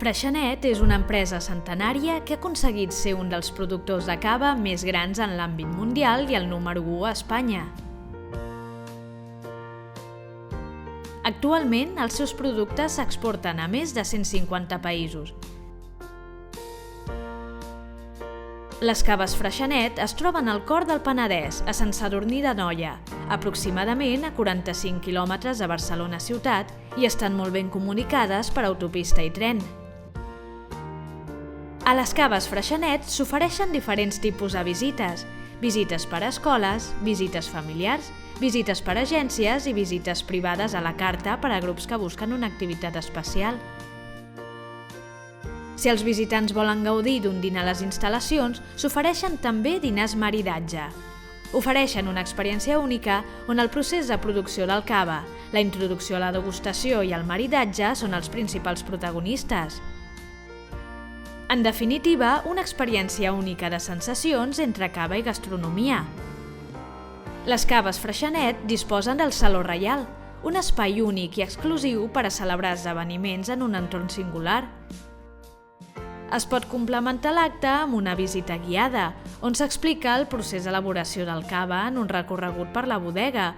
Freixenet és una empresa centenària que ha aconseguit ser un dels productors de cava més grans en l'àmbit mundial i el número 1 a Espanya. Actualment, els seus productes s'exporten a més de 150 països. Les caves Freixenet es troben al cor del Penedès, a Sant Sadurní d'Anoia, aproximadament a 45 quilòmetres de Barcelona ciutat, i estan molt ben comunicades per autopista i tren. A les caves Freixenet s'ofereixen diferents tipus de visites per a escoles, visites familiars, visites per a agències i visites privades a la carta per a grups que busquen una activitat especial. Si els visitants volen gaudir d'un dinar a les instal·lacions, s'ofereixen també dinars maridatge. Ofereixen una experiència única on el procés de producció del cava, la introducció a la degustació i el maridatge són els principals protagonistes. En definitiva, una experiència única de sensacions entre cava i gastronomia. Les caves Freixenet disposen del Saló Reial, un espai únic i exclusiu per a celebrar esdeveniments en un entorn singular. Es pot complementar l'acte amb una visita guiada, on s'explica el procés d'elaboració del cava en un recorregut per la bodega,